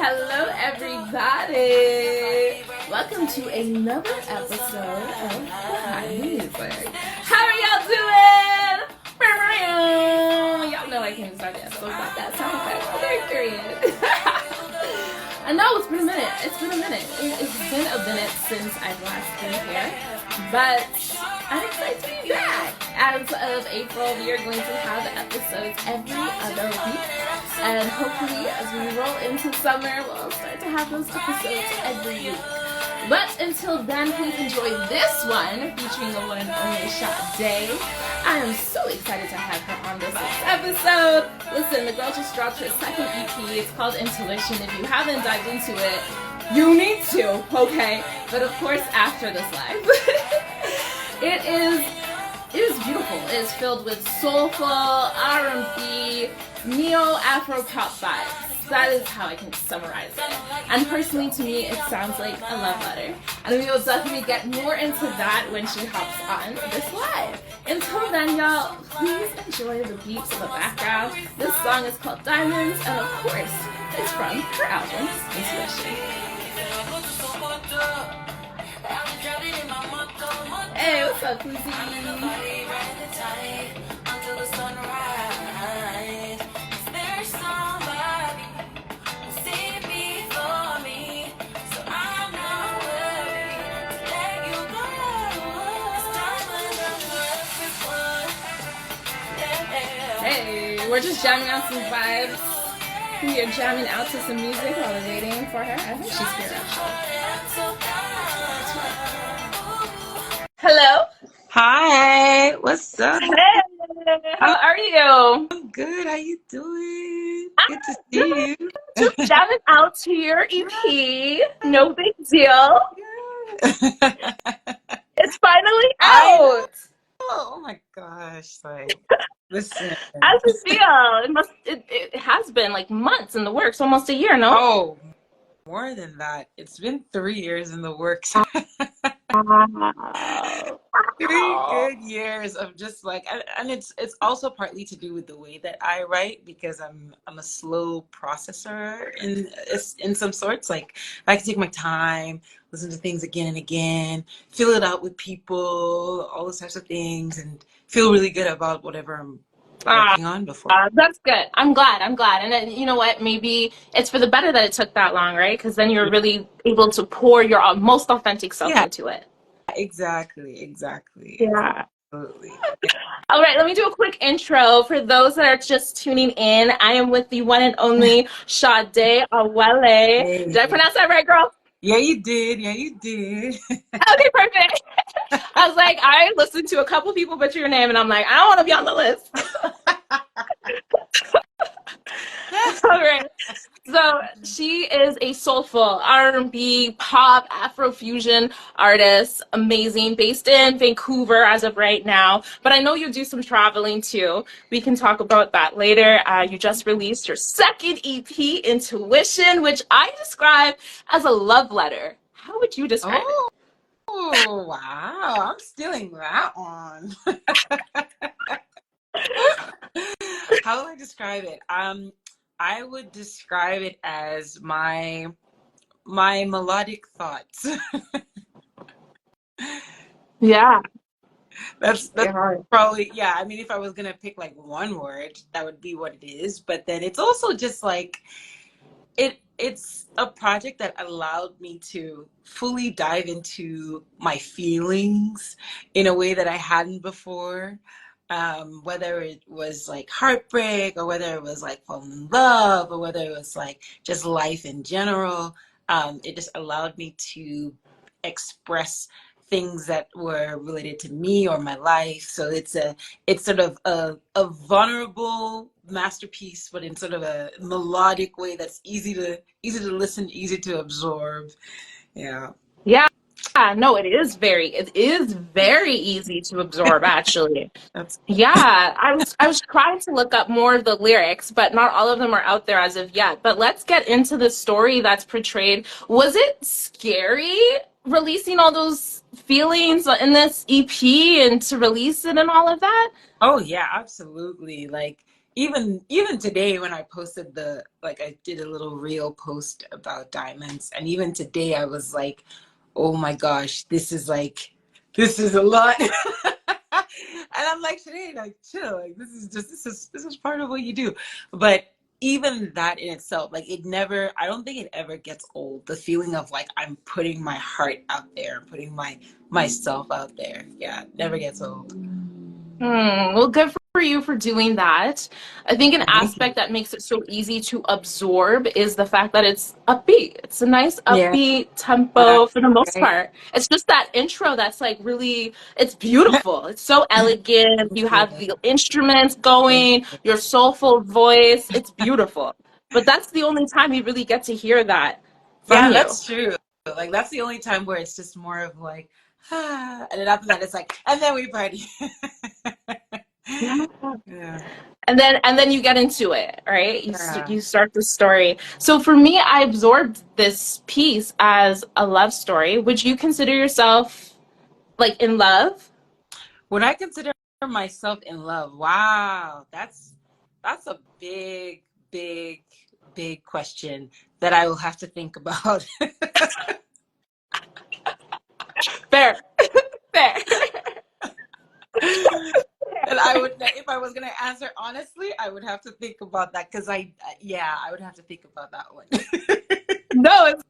Hello, everybody. Welcome to another episode of High Music. How are y'all doing? Y'all know I can't start that, so got that sound effect. Okay, period. I know it's been a minute. It's been a minute since I've last been here, but I'm excited to be back. As of April, we are going to have episodes every other week, and hopefully, as we roll into summer, we'll start to have those episodes every week. But until then, please enjoy this one featuring the one and only Sadé. I am so excited to have her on this week's episode. Listen, the girl just dropped her second EP. It's called Intuition. If you haven't dived into it, you need to, okay? But of course, after this live. It is beautiful. It is filled with soulful R&B, neo afro-pop vibes. That is how I can summarize it. And personally, to me, it sounds like a love letter. And we will definitely get more into that when she hops on this live. Until then, y'all, please enjoy the beats in the background. This song is called Diamonds, and of course, it's from her album, Intuition. Hey, what's up, Lucy? Hey, we're just jamming out some vibes. We are jamming out to some music while we're waiting for her. I think she's here actually. Hello. Hi, what's up? Hey, how are you? I'm good. How you doing? I'm Good to see you. just jamming out to your EP. No big deal. It's finally out. Oh my gosh! Like, listen. How's it feel? It has been like months in the works, almost a year, no? Oh, more than that. It's been 3 years in the works. Wow. 3 good years of just like, and it's also partly to do with the way that I write, because I'm a slow processor in some sorts. Like, I can take my time, listen to things again and again, feel it out with people, all those types of things, and feel really good about whatever I'm working on before. That's good. I'm glad. And then, you know what? Maybe it's for the better that it took that long, right? Because then you're really able to pour your most authentic self into it. Exactly. Yeah. Absolutely. All right, let me do a quick intro. For those that are just tuning in, I am with the one and only Sadé Awele. Hey. Did I pronounce that right, girl? Yeah, you did. Okay, perfect. I was like, I listened to a couple people butcher your name, and I'm like, I don't want to be on the list. All right. So she is a soulful R&B, pop, Afro-fusion artist, amazing, based in Vancouver as of right now. But I know you do some traveling too. We can talk about that later. You just released your second EP, Intuition, which I describe as a love letter. How would you describe it? Oh, wow. I'm stealing that one. How would I describe it? I would describe it as my melodic thoughts. Yeah. That's probably, yeah. I mean, if I was gonna pick like one word, that would be what it is. But then it's also just like it's a project that allowed me to fully dive into my feelings in a way that I hadn't before. Whether it was like heartbreak, or whether it was like falling in love, or whether it was like just life in general, it just allowed me to express things that were related to me or my life. So it's sort of a vulnerable masterpiece, but in sort of a melodic way that's easy to listen, easy to absorb. Yeah. No, it is very easy to absorb, actually. That's Yeah, I was trying to look up more of the lyrics, but not all of them are out there as of yet. But let's get into the story that's portrayed. Was it scary releasing all those feelings in this EP and to release it and all of that? Oh yeah, absolutely. Like, even today when I posted I did a little reel post about diamonds, and even today I was like, oh my gosh, this is a lot. And I'm like, Sinead, like chill, like this is part of what you do. But even that in itself, like I don't think it ever gets old. The feeling of like I'm putting my heart out there, putting myself out there. Yeah, it never gets old. Well, good for you for doing that. I think an Thank you. aspect that makes it so easy to absorb is the fact that it's upbeat. It's a nice Yeah, upbeat tempo for the most right. part. It's just that intro that's like really, it's beautiful. It's so elegant. Thank You have you. the instruments Thank going, you. your soulful voice. It's beautiful. But that's the only time you really get to hear that from Yeah, you. that's true. Like that's the only time where it's just more of like, and then after that it's like, and then we party. Yeah. Yeah. And then you get into it, right? Yeah. You start the story. So for me, I absorbed this piece as a love story. Would you consider yourself like in love? When I consider myself in love, wow, that's a big, big question that I will have to think about. Fair. Fair. And I would, if I was gonna answer honestly, I would have to think about that because yeah, I would have to think about that one. No, it's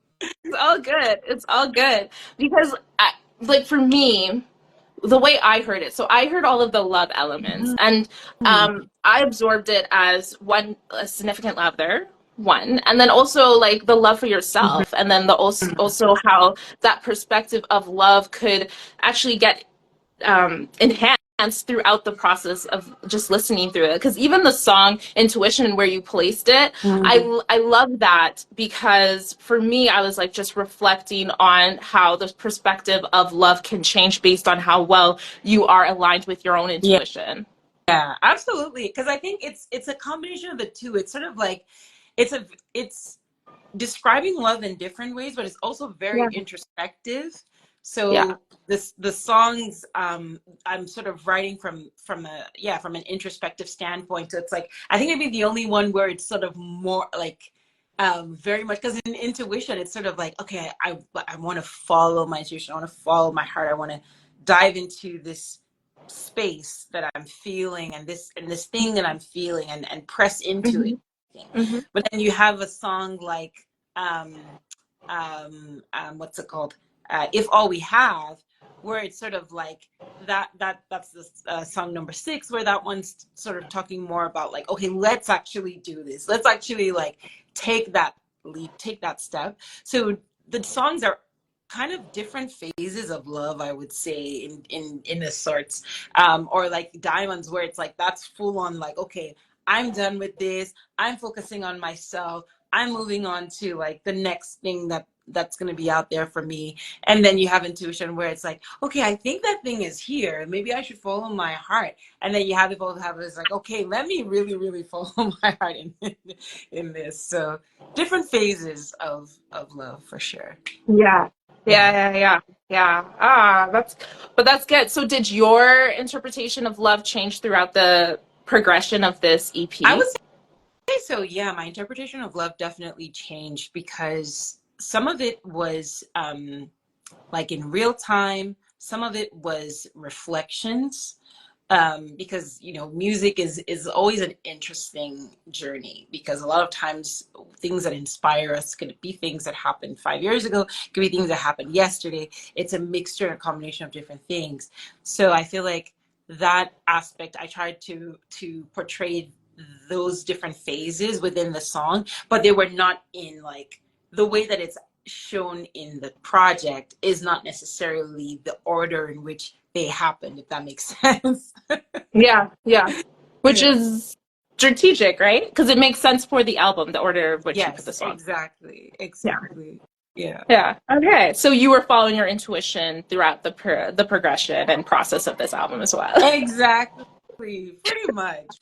all good. It's all good because like for me, the way I heard it. So I heard all of the love elements, and Mhm. I absorbed it as one, a significant love there, one, and then also like the love for yourself, and then the also how that perspective of love could actually get enhanced throughout the process of just listening through it. Because even the song Intuition, where you placed it, Mhm. I love that because for me, I was like just reflecting on how the perspective of love can change based on how well you are aligned with your own Yeah, intuition. yeah, absolutely. Because I think it's a combination of the two. It's sort of like it's a it's describing love in different ways, but it's also very Yeah. introspective. Yeah. So the songs I'm sort of writing from a from an introspective standpoint. So it's like I think maybe the only one where it's sort of more like very much because in intuition it's sort of like okay I want to follow my intuition, I want to follow my heart, I want to dive into this space that I'm feeling and this thing that I'm feeling and press into it. Hmm. Hmm. But then you have a song like um, what's it called? If All We Have, where it's sort of like that's the song number 6, where that one's sort of talking more about like, okay, let's actually do this. Let's actually like take that leap, take that step. So the songs are kind of different phases of love, I would say, in a sorts, or like Diamonds, where it's like that's full on like, okay, I'm done with this. I'm focusing on myself. I'm moving on to like the next thing that's going to be out there for me. And then you have Intuition, where it's like, okay, I think that thing is here, maybe I should follow my heart. And then you have it both have it's like, okay, let me really follow my heart in this. So different phases of love for sure. Yeah. Yeah. Yeah. But that's good. So did your interpretation of love change throughout the progression of this I would EP? say so. Yeah, my interpretation of love definitely changed because some of it was like in real time. Some of it was reflections, because music is always an interesting journey, because a lot of times things that inspire us could be things that happened 5 years ago, could be things that happened yesterday. It's a mixture and a combination of different things. So I feel like that aspect I tried to portray those different phases within the song, but they were not in like the way that it's shown in the project is not necessarily the order in which they happened, if that makes sense. Yeah. Which Yeah. is strategic, right? Because it makes sense for the album, the order of which you put the Yes, song. exactly. Yeah. Exactly. Yeah. Yeah. Okay. So you were following your intuition throughout the progression and process of this album as well. Exactly. Pretty much.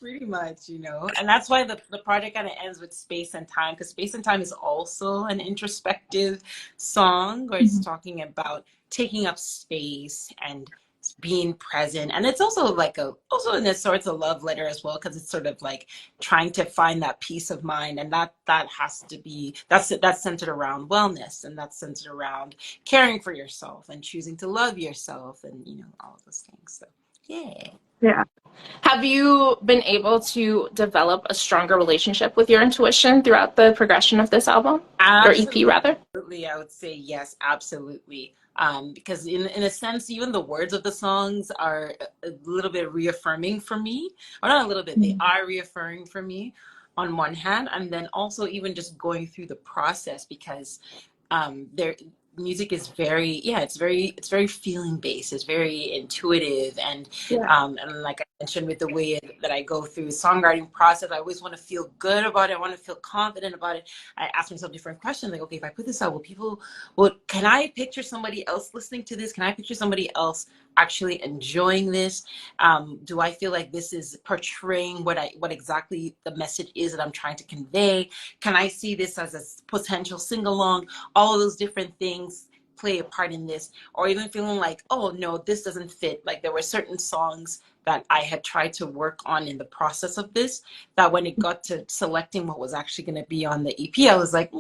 And that's why the project kind of ends with Space and Time, because Space and Time is also an introspective song where it's talking about taking up space and being present. And it's also like also in a sort of love letter as well, because it's sort of like trying to find that peace of mind, and that has to be, that's centered around wellness, and that's centered around caring for yourself and choosing to love yourself, and all of those things. So yeah. Have you been able to develop a stronger relationship with your intuition throughout the progression of this album? Or EP rather? Absolutely, I would say yes, absolutely. Because in a sense, even the words of the songs are a little bit reaffirming for me. Or not a little bit, they are reaffirming for me on one hand, and then also even just going through the process, because there music is very, it's very feeling based, it's very intuitive, and like I mentioned, with the way that I go through songwriting process, I always want to feel good about it, I want to feel confident about it. I ask myself different questions, like, okay, if I put this out, can I picture somebody else listening to this? Can I picture somebody else actually enjoying this? Do I feel like this is portraying what exactly the message is that I'm trying to convey? Can I see this as a potential sing-along? All of those different things play a part in this. Or even feeling like, oh no, this doesn't fit. Like there were certain songs that I had tried to work on in the process of this, that when it got to selecting what was actually going to be on the EP, I was like,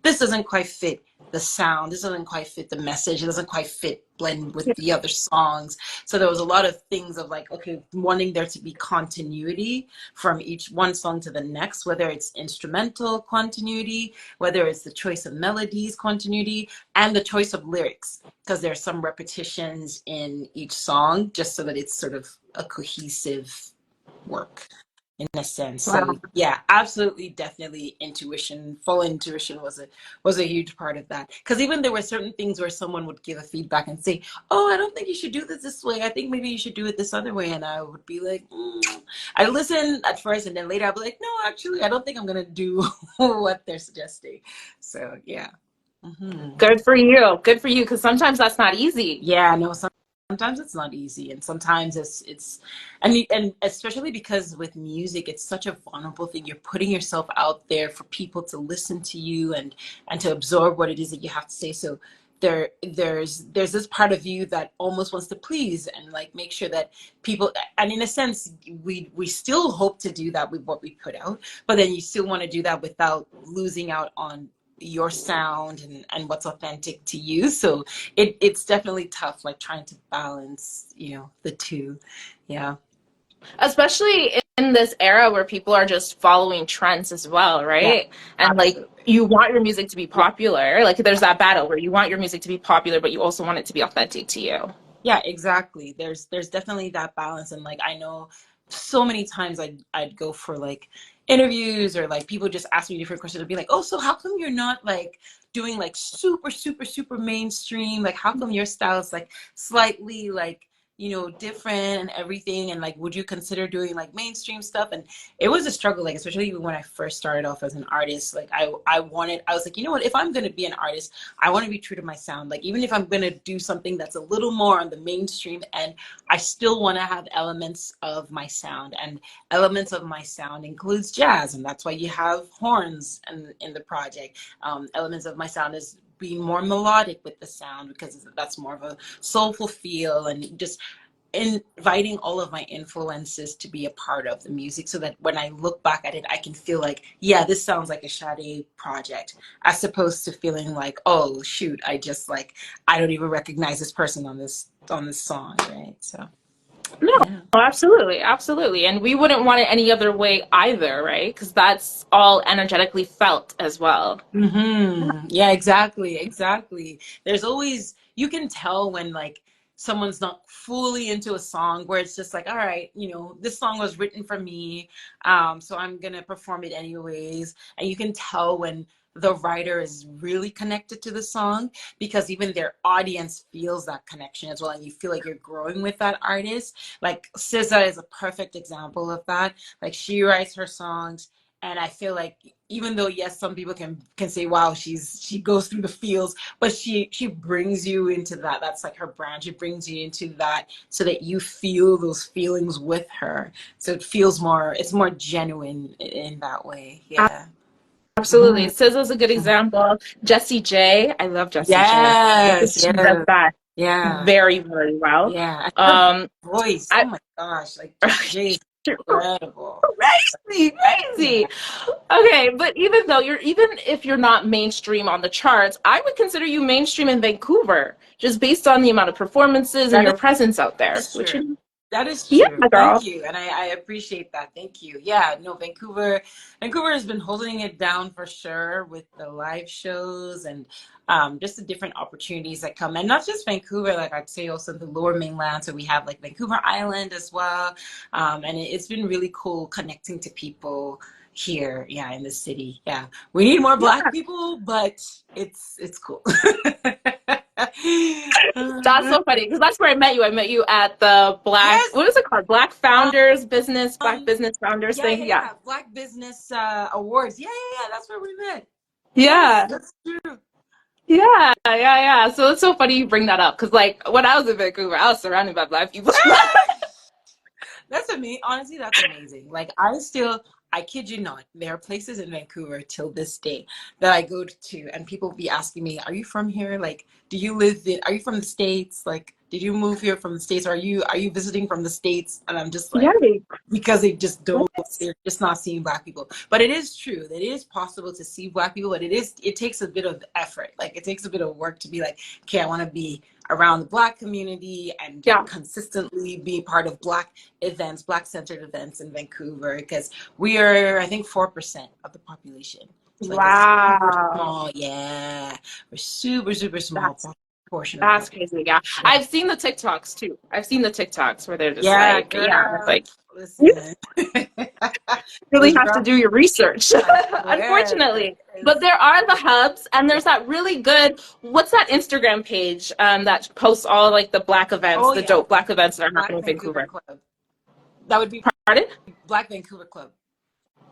this doesn't quite fit the sound, this doesn't quite fit the message, it doesn't quite fit blend with the other songs. So there was a lot of things of like, okay, wanting there to be continuity from each one song to the next, whether it's instrumental continuity, whether it's the choice of melodies continuity, and the choice of lyrics, because there's some repetitions in each song, just so that it's sort of a cohesive work in a sense. Wow. So yeah, absolutely, definitely intuition, full intuition was a huge part of that. Because even there were certain things where someone would give a feedback and say, oh, I don't think you should do this way, I think maybe you should do it this other way, and I would be like, I listen at first, and then later I'd be like, no, actually I don't think I'm gonna do what they're suggesting. So yeah. Good for you, because sometimes that's not easy. Yeah, no, sometimes it's not easy, and sometimes it's and especially because with music, it's such a vulnerable thing. You're putting yourself out there for people to listen to you and to absorb what it is that you have to say. So there's this part of you that almost wants to please and like make sure that people, and in a sense we still hope to do that with what we put out, but then you still want to do that without losing out on your sound and what's authentic to you. So it's definitely tough, like trying to balance, the two. Yeah. Especially in this era where people are just following trends as well, right? Yeah, and like you want your music to be popular. Like there's that battle where you want your music to be popular, but you also want it to be authentic to you. Yeah, exactly. There's definitely that balance. And like I know so many times I'd go for like interviews, or like people just ask me different questions. I'd be like, oh, so how come you're not like doing like super, super, super mainstream? Like how come your style is like slightly like, different and everything? And like, would you consider doing like mainstream stuff? And it was a struggle, like especially when I first started off as an artist. Like I was like, you know what, if I'm gonna be an artist, I want to be true to my sound. Like even if I'm gonna do something that's a little more on the mainstream end, I still want to have elements of my sound, and elements of my sound includes jazz, and that's why you have horns in the project. Elements of my sound is being more melodic with the sound, because that's more of a soulful feel, and just inviting all of my influences to be a part of the music, so that when I look back at it, I can feel like, yeah, this sounds like a Sadé project, as opposed to feeling like, oh shoot, I don't even recognize this person on this song, right? So no, yeah. Absolutely. And we wouldn't want it any other way either, right? Because that's all energetically felt as well. Yeah, exactly. There's always, you can tell when like someone's not fully into a song, where it's just like, all right, this song was written for me, so I'm gonna perform it anyways. And you can tell when the writer is really connected to the song, because even their audience feels that connection as well, and you feel like you're growing with that artist. Like SZA is a perfect example of that. Like she writes her songs, and I feel like, even though yes, some people can say, wow, she goes through the feels, but she brings you into that. That's like her brand. She brings you into that so that you feel those feelings with her. So it's more genuine in that way. Yeah. Absolutely. SZA's a good example. Jessie J. I love Jessie J. Yes. She does that. Yeah. very, very well. Yeah. And her Um, voice, oh I my gosh, like Jay's incredible. crazy, Yeah. crazy. Okay, but even if you're not mainstream on the charts, I would consider you mainstream in Vancouver, just based on the amount of performances and That your presence out there. is Which true. is, That is yeah, true. Thank girl. you. And I appreciate that. Thank you. Yeah, no, Vancouver has been holding it down for sure with the live shows and just the different opportunities that come. And not just Vancouver, like I'd say also the lower mainland. So we have like Vancouver Island as well. And it's been really cool connecting to people here, yeah, in the city. Yeah. We need more Black people, but it's cool. That's so funny because that's where I met you. I met you at the Black, Yes. what is it called? Black Um, Founders Business, Black um, Business Founders yeah, thing. yeah, Yeah. yeah. Black Business Awards. Yeah, yeah, yeah. That's where we met. Yes, Yeah. that's true. Yeah. Yeah. Yeah. So it's so funny you bring that up because, like, when I was in Vancouver, I was surrounded by Black people. That's amazing. Honestly, that's amazing. Like, I kid you not, there are places in Vancouver till this day that I go to, and people be asking me, "Are you from here? Like, are you from the States? Like, did you move here from the States? Or are you visiting from the States?" And I'm just Yeah. like, because they just What? don't, they're just not seeing Black people. But it is true that it is possible to see Black people, but it takes a bit of effort. Like, it takes a bit of work to be like, okay, I want to be around the Black community and Yeah. consistently be part of Black events, Black centered events in Vancouver, because we are, I think, 4% of the population. So like a super Wow. small, yeah, we're super, super small That's portion of the that's population. crazy. Yeah. Yeah, I've seen the TikToks too. I've seen the TikToks where they're just yeah, like, yeah, girl, like listen. really Those have to girls, do your research, I swear, unfortunately. But it's, there are the hubs, and there's that really good, what's that Instagram page that posts all like the Black events, oh the yeah, dope Black events that are happening Black in Vancouver Vancouver? Club. That would be Pardon? Black Vancouver Club.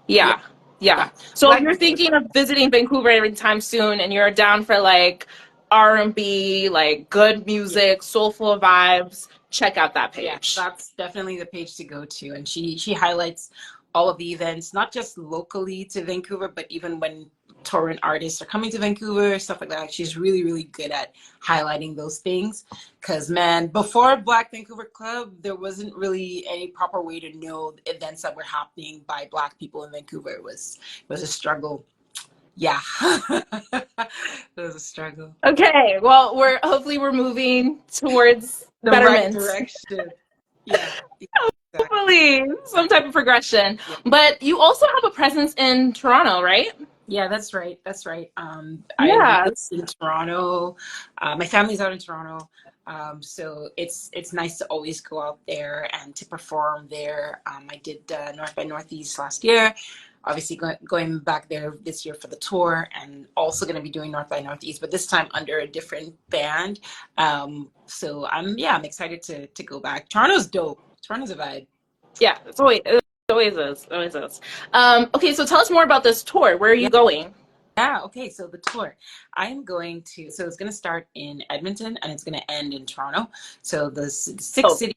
Yeah, Yeah, yeah, yeah. So if Black you're Vancouver thinking Club. of visiting Vancouver anytime soon, and you're down for like R&B, like good Yeah. music, soulful vibes, check out that Yeah, page. that's definitely the page to go to. And she highlights all of the events, not just locally to Vancouver, but even when touring artists are coming to Vancouver, stuff like that. She's really, really good at highlighting those things. Because, man, before Black Vancouver Club, there wasn't really any proper way to know the events that were happening by Black people in Vancouver. It was a struggle. Yeah, it was a struggle. Okay, well, we're moving towards The right betterment. direction. Yeah, exactly. Hopefully, some type of progression. Yeah. But you also have a presence in Toronto, right? Yeah, that's right. That's right. I Yeah, live in Toronto. My family's out in Toronto. So it's nice to always go out there and to perform there. I did North by Northeast last year. Obviously, going back there this year for the tour, and also going to be doing North by Northeast, but this time under a different band. So I'm excited to go back. Toronto's dope. Toronto's a vibe. yeah. It always is. It always is. Okay, so tell us more about this tour. Where are Yeah. you going? Yeah, okay, so the tour. So it's going to start in Edmonton and it's going to end in Toronto. So the six Oh, cities,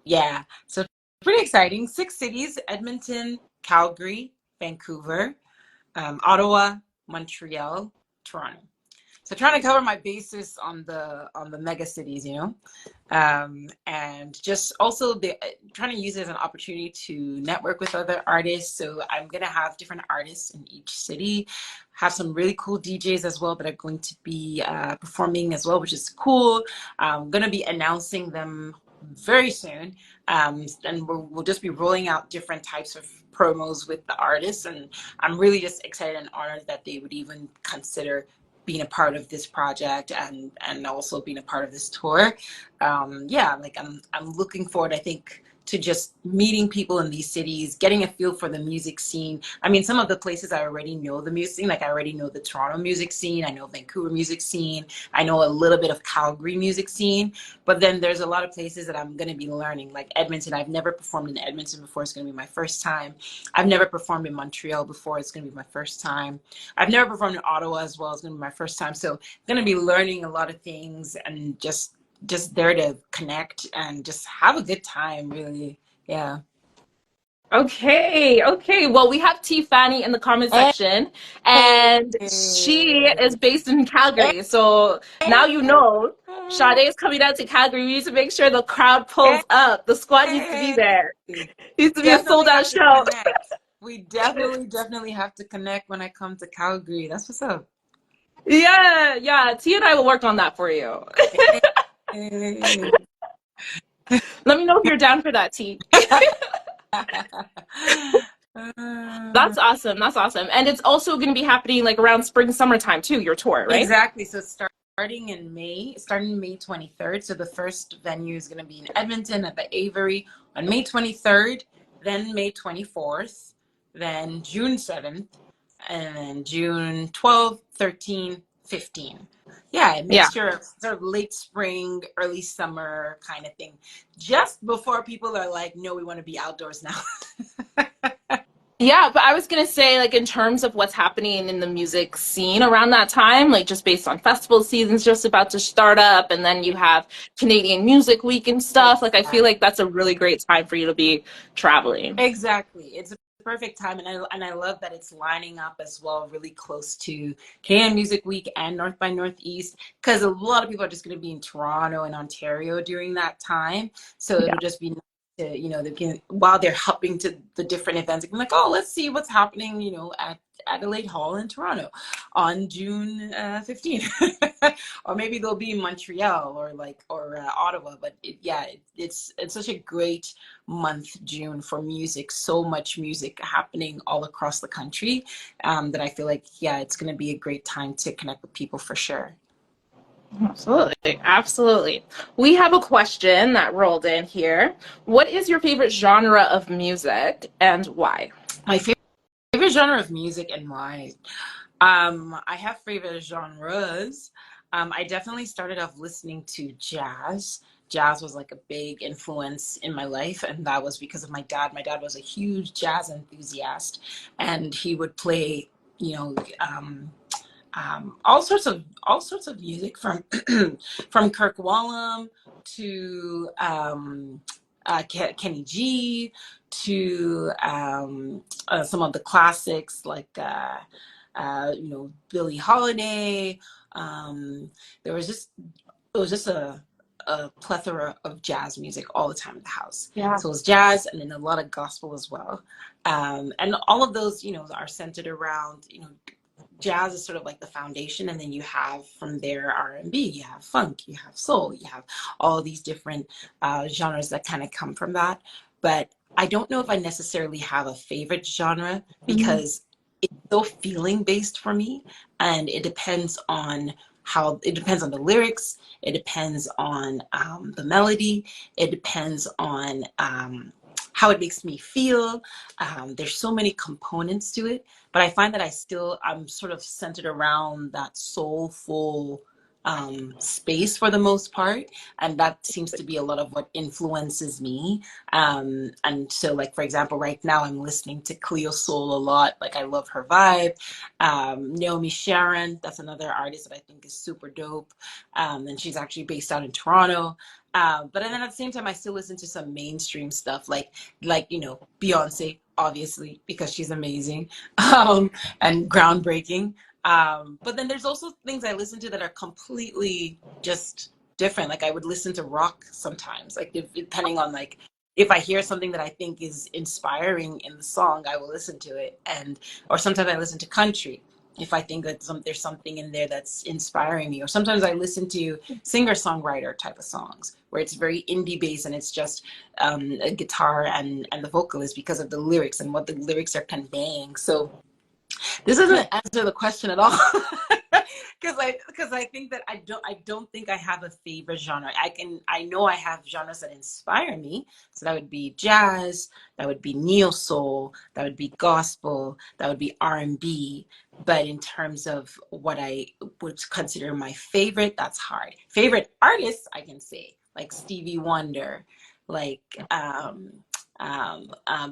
yeah. So pretty exciting. Six cities: Edmonton, Calgary, Vancouver, Ottawa, Montreal, Toronto. So trying to cover my bases on the mega cities, and just also trying to use it as an opportunity to network with other artists. So I'm gonna have different artists in each city, have some really cool DJs as well that are going to be performing as well, which is cool. I'm gonna be announcing them very soon, and we'll just be rolling out different types of promos with the artists, and I'm really just excited and honored that they would even consider being a part of this project and also being a part of this tour. Yeah, like I'm looking forward, I think, to just meeting people in these cities, getting a feel for the music scene. I mean, some of the places I already know the music scene, like I already know the Toronto music scene, I know Vancouver music scene, I know a little bit of Calgary music scene, but then there's a lot of places that I'm going to be learning, like Edmonton. I've never performed in Edmonton before. It's going to be my first time. I've never performed in Montreal before. It's going to be my first time. I've never performed in Ottawa as well. It's going to be my first time. So I'm going to be learning a lot of things and just there to connect and just have a good time, really. Yeah. Okay, okay. Well, we have T Fanny in the comment Hey, section, hey, and she is based in Calgary. So now you know Sade is coming out to Calgary. We need to make sure the crowd hey, pulls up. The squad needs to be hey. there. It needs to be a sold Definitely out have to show. connect. We definitely have to connect when I come to Calgary. That's what's up. Yeah, yeah. T and I will work on that for you. Hey. Let me know if you're down for that, T. That's awesome. That's awesome. And it's also going to be happening like around spring, summertime too, your tour, right? Exactly. So starting May 23rd. So the first venue is going to be in Edmonton at the Avery on May 23rd, then May 24th, then June 7th, and then June 12th, 13th, 15th. Yeah, a Yeah. mixture of sort of late spring, early summer kind of thing. Just before people are like, no, we want to be outdoors now. Yeah, but I was gonna say, like, in terms of what's happening in the music scene around that time, like, just based on festival seasons just about to start up, and then you have Canadian Music Week and stuff. Like, I feel Exactly. like that's a really great time for you to be traveling. Exactly. It's a perfect time, and I love that it's lining up as well, really close to Canadian Music Week and North by Northeast, because a lot of people are just going to be in Toronto and Ontario during that time. So Yeah. it'll just be nice to, they can, while they're hopping to the different events, they can be like, oh, let's see what's happening, at Adelaide Hall in Toronto on June 15th. Or maybe they'll be in Montreal or Ottawa. But it's such a great month, June, for music. So much music happening all across the country, that I feel like, yeah, it's going to be a great time to connect with people for sure. Absolutely. Absolutely. We have a question that rolled in here. What is your favorite genre of music and why? My favorite genre of music and why. I have favorite genres. I definitely started off listening to jazz. Jazz was like a big influence in my life, and that was because of my dad. My dad was a huge jazz enthusiast, and he would play, you know, all sorts of music from from Kirk Whalum to Kenny G to some of the classics like Billie Holiday. Um, there was just it was just a plethora of jazz music all the time in the house. Yeah. So it was jazz and then a lot of gospel as well. And all of those, are centered around, jazz is sort of like the foundation, and then you have from there R&B, you have funk, you have soul, you have all these different genres that kind of come from that. But I don't know if I necessarily have a favorite genre Mhm. because it's so feeling based for me, and it depends on the lyrics, it depends on the melody, it depends on how it makes me feel. There's so many components to it, but I find that I'm sort of centered around that soulful space for the most part, and that seems to be a lot of what influences me. And so, like, for example, right now I'm listening to Cleo Soul a lot. Like, I love her vibe. Naomi Sharon, that's another artist that I think is super dope, and she's actually based out in Toronto. But then at the same time, I still listen to some mainstream stuff, like Beyonce, obviously, because she's amazing, and groundbreaking. But then there's also things I listen to that are completely just different. Like, I would listen to rock sometimes, like, depending on, like, if I hear something that I think is inspiring in the song, I will listen to it. Or sometimes I listen to country if I think that there's something in there that's inspiring me. Or sometimes I listen to singer-songwriter type of songs where it's very indie based and it's just a guitar and the vocalist because of the lyrics and what the lyrics are conveying. So this doesn't answer the question at all. Because I think that I don't think I have a favorite genre. I know I have genres that inspire me. So that would be jazz, that would be neo soul, that would be gospel, that would be R&B. But in terms of what I would consider my favorite, that's hard. Favorite artists, I can say, like Stevie Wonder, like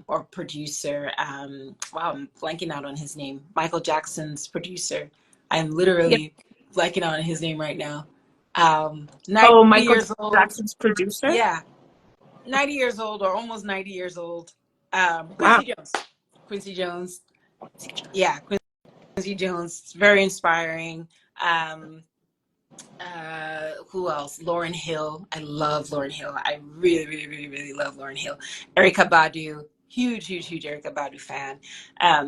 or producer. Wow, I'm blanking out on his name. Michael Jackson's producer. I'm Yeah. literally blanking out on his name right now. 90 Oh, Michael years old. Jackson's producer? Yeah, 90 years old or almost 90 years old. Wow. Quincy Jones. Yeah, Quincy Jones. It's very inspiring. Who else? Lauryn Hill. I love Lauryn Hill. I really, really, really, really love Lauryn Hill. Erykah Badu. Huge, huge, huge Erykah Badu fan.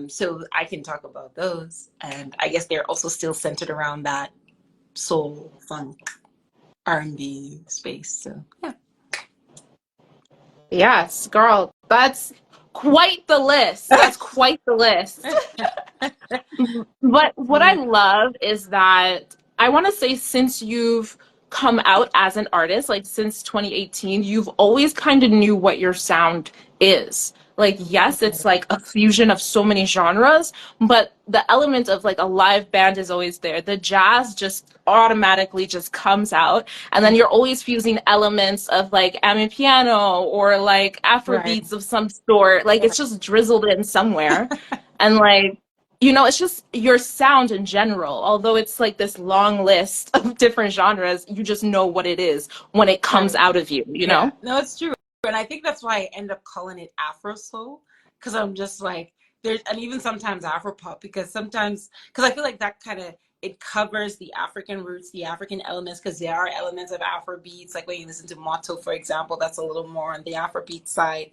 So I can talk about those. And I guess they're also still centered around that soul, funk, R&B space. So yeah. Yes, girl, that's quite the list. That's quite the list. But what I love is that I want to say since you've come out as an artist, like since 2018, you've always kind of knew what your sound is. Like, yes, it's like a fusion of so many genres, but the element of like a live band is always there. The jazz just automatically just comes out. And then you're always fusing elements of like piano or like Afro Right. beats of some sort. Like it's just drizzled in somewhere. And like, you know, it's just your sound in general. Although it's like this long list of different genres, you just know what it is when it comes out of you, you know? No, it's true. And I think that's why I end up calling it afro-soul, because I'm just like, there's, and even sometimes afro-pop, because sometimes, because I feel like that kind of, it covers the African roots, the African elements, because there are elements of Afro beats, like when you listen to Motto, for example, that's a little more on the Afro beat side.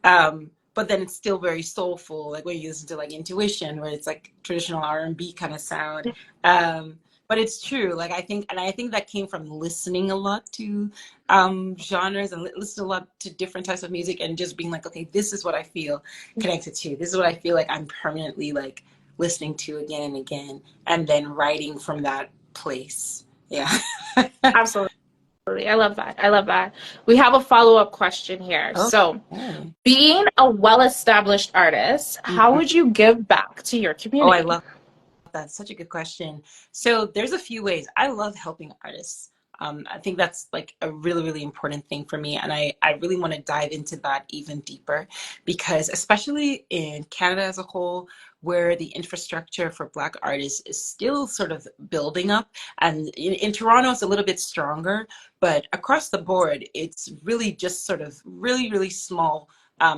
But then it's still very soulful, like when you listen to like Intuition, where it's like traditional R&B kind of sound. But it's true, like I think that came from listening a lot to genres and listening a lot to different types of music and just being like, okay, this is what I feel connected to. This is what I feel like I'm permanently like listening to again and again, and then writing from that place. Yeah. Absolutely. I love that. I love that. We have a follow-up question here. Okay. So, being a well-established artist, how would you give back to your community? Oh, I love that's such a good question. So there's a few ways. I love helping artists. I think that's like a really, really important thing for me. And I really want to dive into that even deeper because especially in Canada as a whole, where the infrastructure for Black artists is still sort of building up. And in Toronto, it's a little bit stronger, but across the board, it's really just sort of really, really small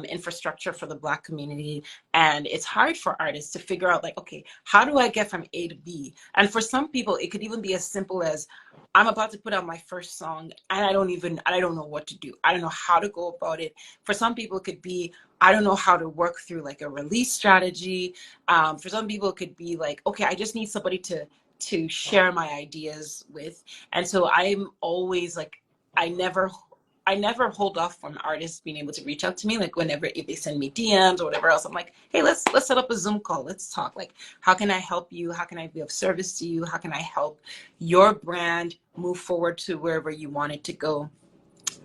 infrastructure for the Black community. And it's hard for artists to figure out like, okay, how do I get from A to B? And for some people, it could even be as simple as I'm about to put out my first song and I don't know what to do. I don't know how to go about it. For some people, it could be, I don't know how to work through like a release strategy. For some people, it could be like, okay, I just need somebody to share my ideas with. And so I'm always like, I never hold off from artists being able to reach out to me. Like whenever, if they send me DMs or whatever else, I'm like, hey, let's set up a Zoom call. Let's talk. Like, how can I help you? How can I be of service to you? How can I help your brand move forward to wherever you want it to go?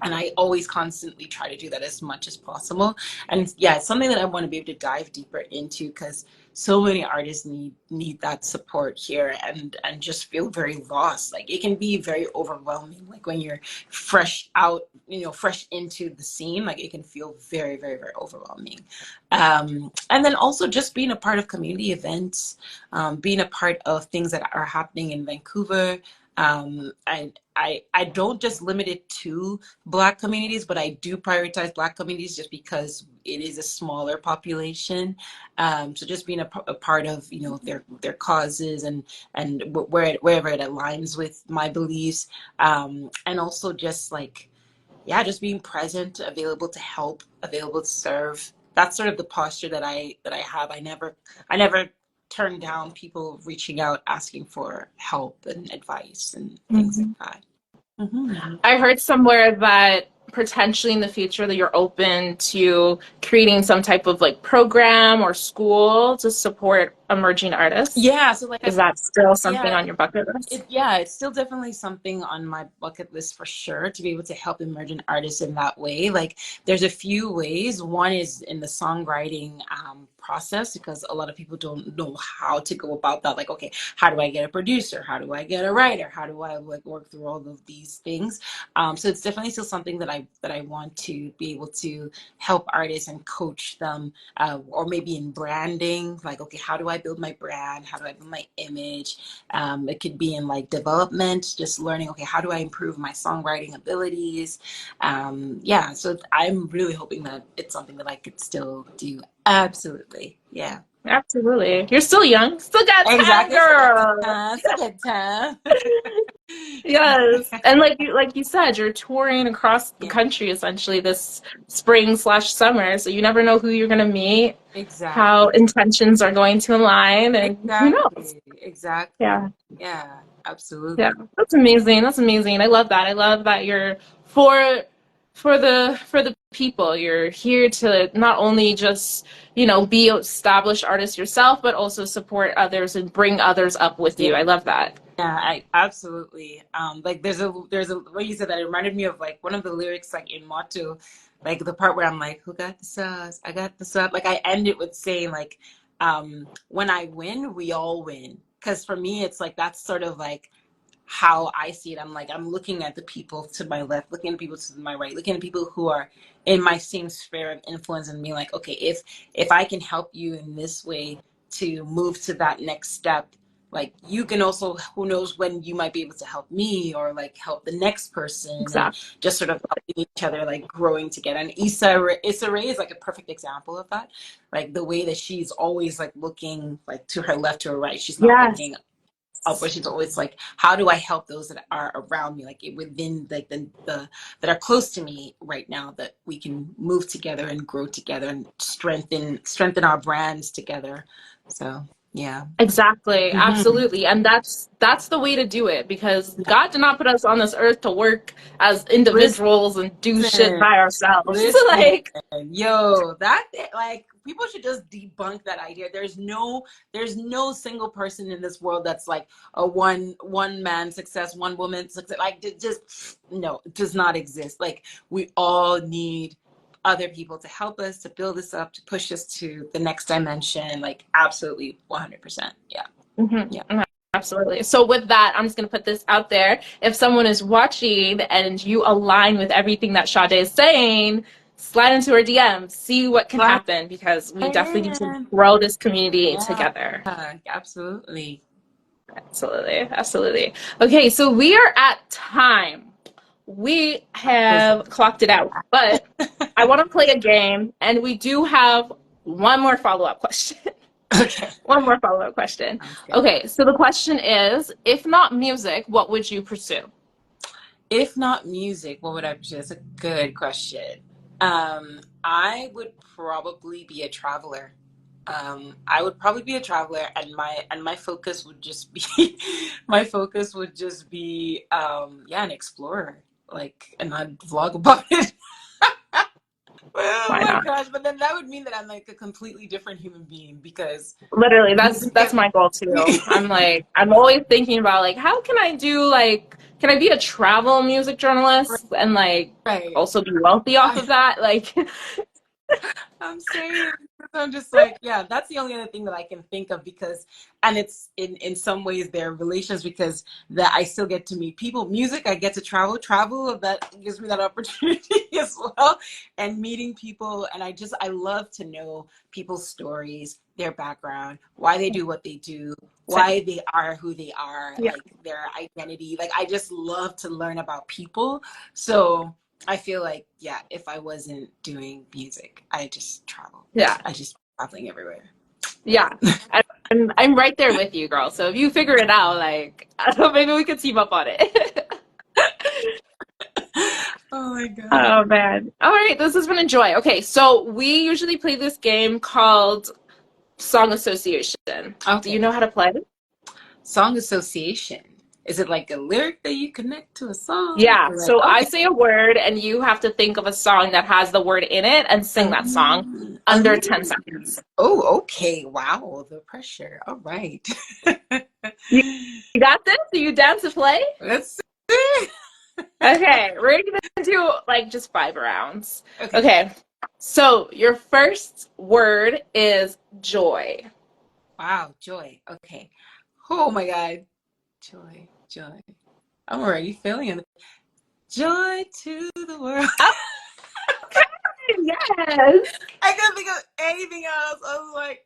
And I always constantly try to do that as much as possible. And yeah, it's something that I want to be able to dive deeper into because so many artists need that support here and just feel very lost. Like it can be very overwhelming. Like when you're fresh into the scene, like it can feel very, very, very overwhelming. And then also just being a part of community events, being a part of things that are happening in Vancouver. I don't just limit it to Black communities, but I do prioritize Black communities just because it is a smaller population. So just being a part of, their causes and wherever it aligns with my beliefs. And also just like, yeah, just being present, available to help, available to serve. That's sort of the posture that I have. I never turn down people reaching out asking for help and advice and things like that. I heard somewhere that potentially in the future that you're open to creating some type of like program or school to support emerging artists. Yeah, so like is that still something on your bucket list? It's still definitely something on my bucket list for sure, to be able to help emerging artists in that way. Like there's a few ways. One is in the songwriting process, because a lot of people don't know how to go about that. Like, okay, how do I get a producer? How do I get a writer? How do I like work through all of these things? So it's definitely still something that I want to be able to help artists and coach them, or maybe in branding, like, okay, how do I build my brand? How do I build my image? It could be in like development, just learning, okay, how do I improve my songwriting abilities? Yeah, so I'm really hoping that it's something that I could still do. Absolutely. Yeah. Absolutely. You're still young. Still got time, Exactly. Still got girl. time. Still got time. Yes. And like you said, you're touring across the Yeah. country essentially this spring/summer. So you never know who you're gonna meet, how Exactly. intentions are going to align, and who knows? Exactly. Exactly. Yeah. Yeah. Yeah. Absolutely. That's amazing. That's amazing. I love that. I love that you're for for the people. You're here to not only just, be an established artist yourself, but also support others and bring others up with Yeah. you. I love that. Yeah, I absolutely. Like there's a way you said that, it reminded me of like one of the lyrics like in Motto, like the part where I'm like, who got the sauce? I got the sauce. Like I end it with saying like, when I win, we all win. Because for me, it's like that's sort of like how I see it. I'm like, I'm looking at the people to my left, looking at people to my right, looking at people who are in my same sphere of influence, and being like, okay, if I can help you in this way to move to that next step, like you can also, who knows when you might be able to help me or like help the next person, and Exactly. just sort of helping each other, like growing together. And Issa Rae is like a perfect example of that. Like the way that she's always like looking like to her left, to her right. She's not Yes. looking up, but she's always like, how do I help those that are around me, like within like the that are close to me right now, that we can move together and grow together and strengthen our brands together. So yeah. Exactly, Mm-hmm. absolutely. And that's the way to do it, because God did not put us on this earth to work as individuals and do shit Listen, by ourselves. listen, Like, yo, that like people should just debunk that idea. There's no single person in this world that's like a one man success, one woman success. Like just no, it does not exist. Like we all need other people to help us, to build us up, to push us to the next dimension. Like absolutely 100%. Yeah. Yeah. mhm, absolutely. So with that, I'm just gonna put this out there. If someone is watching and you align with everything that Sade is saying, slide into her DM, see what can Right happen, because we definitely need to in. grow this community Yeah, together. absolutely. Absolutely, absolutely. Okay, so we are at time. We Feels have clocked it out, but like I want to play a game, and we do have one more follow-up question. okay. One more follow-up question. Sounds good. Okay, so the question is, if not music, what would you pursue? If not music, what would I pursue? That's a good question. I would probably be a traveler. I would probably be a traveler, and my focus would just be my focus would just be yeah, an explorer. Like, and I'd vlog about it. Oh Why my not? gosh, but then that would mean that I'm like a completely different human being, because Literally, that's because my goal too. I'm always thinking about like how can I do like can I be a travel music journalist and like right. also be wealthy off of that? Like I'm saying, I'm just like, yeah, that's the only other thing that I can think of, because, and it's in some ways they're relations, because that I still get to meet people. Music, I get to travel, that gives me that opportunity as well, and meeting people. And I love to know people's stories, their background, why they do what they do, why they are who they are, yeah. like their identity. Like I just love to learn about people. So I feel like, yeah, if I wasn't doing music, I just travel. Yeah. I just traveling everywhere. Yeah. Yeah. I'm right there with you, girl. So if you figure it out, like maybe we could team up on it. Oh my God. Oh man. All right, this has been a joy. Okay, so we usually play this game called Song Association. Do you Okay. know how to play? Song association. Is it like a lyric that you connect to a song? Yeah, Or like, so I okay. say a word and you have to think of a song that has the word in it and sing that song under 10 seconds. Oh, okay. Wow. The pressure. All right. You, you got this? Do you down to play? Let's see. Okay, we're gonna do like just 5 rounds. Okay. Okay, So your first word is joy. Wow, joy. Okay. Oh my God. Joy, joy. I'm already feeling it. Joy to the world. Okay, yes. I couldn't think of anything else. I was like,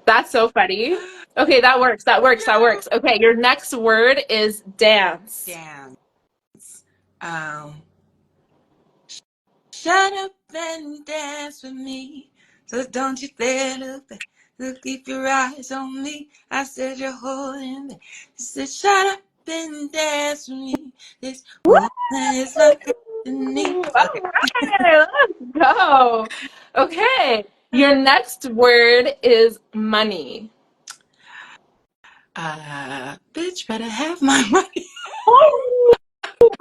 That's so funny. Okay, that works. That works. That works. Okay, your next word is dance. Dance. Um, Shut up and dance with me. So don't you dare look back. Look, keep your eyes on me. I said you're holding me. She said, shut up and dance with me. This woman is my destiny. All Okay. right, let's go. Okay, your next word is money. Bitch better have my money. Oh,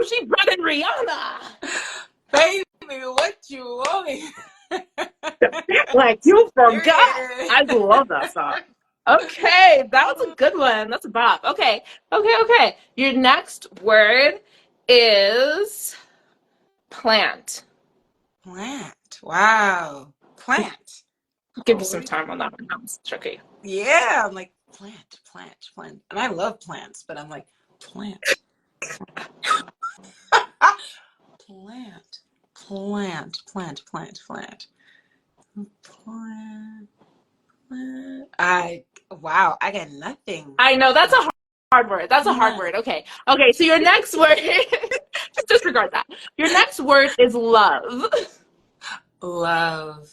she brought in Rihanna. Baby, what you want me? Like, you forgot. Period. I love that song. Okay, that was a good one. That's a bop. Okay, okay. Your next word is plant. Plant. Wow. Plant. Give you some Holy. time on that one. That was tricky. Yeah, I'm like, plant, plant, plant. And I love plants, but I'm like, plant. Plant, plant, plant, plant, plant. Plant, plant. Wow, I got nothing. I know, that's a hard word. That's a hard word. Okay. Okay, so your next word, just disregard that. Your next word is love. Love.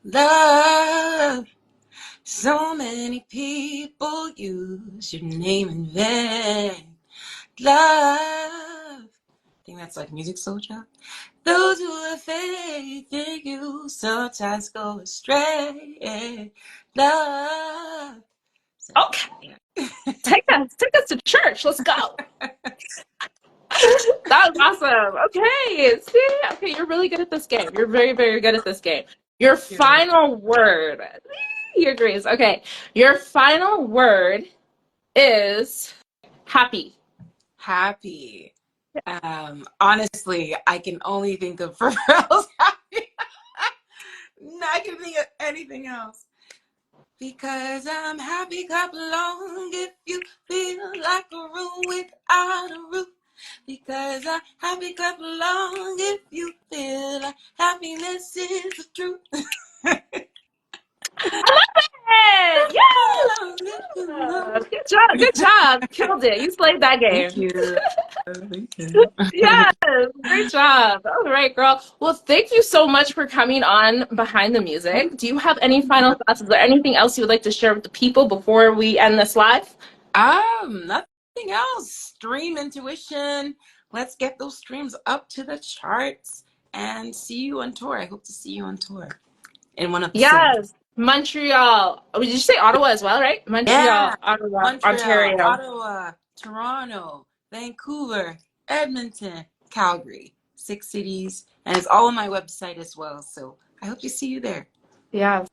Love. So many people use your name in vain. Love. I think that's like Music Soldier. Those who have faith in you sometimes go astray. Love. Okay. Take us to church. Let's go. That was awesome. Okay. See? Okay, you're really good at this game. You're very, very good at this game. Your final word. Your grace. Okay. Your final word is happy. Happy. Honestly, I can only think of Pharrell's happy. No, I can think of anything else. Because I'm happy, clap along if you feel like a room without a roof. Because I'm happy, clap along if you feel like happiness is the truth. Hey, yes! Good job. Good job. Killed it. You slayed that game. Thank you. Thank you. Yes, great job. All right, girl. Well, thank you so much for coming on Behind the Music. Do you have any final thoughts? Is there anything else you would like to share with the people before we end this live? Nothing else. Stream intuition. Let's get those streams up to the charts and see you on tour. I hope to see you on tour in one of the cities. Yes, Montreal. Oh, did you say Ottawa as well, right? Yeah. Montreal, Ottawa, Montreal, Ontario. Ottawa, Toronto, Vancouver, Edmonton, Calgary. 6 cities. And it's all on my website as well. So I hope to see you there. Yes.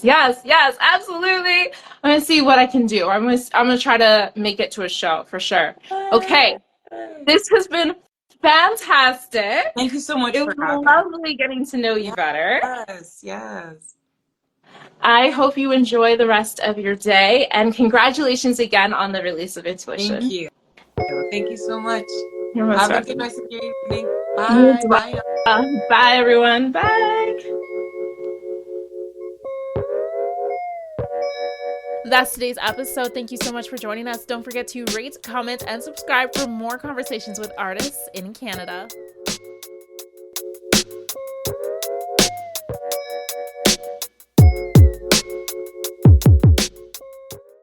Yes, absolutely. I'm gonna see what I can do. I'm gonna try to make it to a show for sure. Okay, this has been fantastic. Thank you so much It for was having me. lovely getting to know you better. Yes. I hope you enjoy the rest of your day, and congratulations again on the release of Intuition. Thank you. Thank you so much. You're most Have a welcome. good rest of your evening. You as Bye. well. Bye. Bye, everyone. Bye. That's today's episode. Thank you so much for joining us. Don't forget to rate, comment, and subscribe for more conversations with artists in Canada.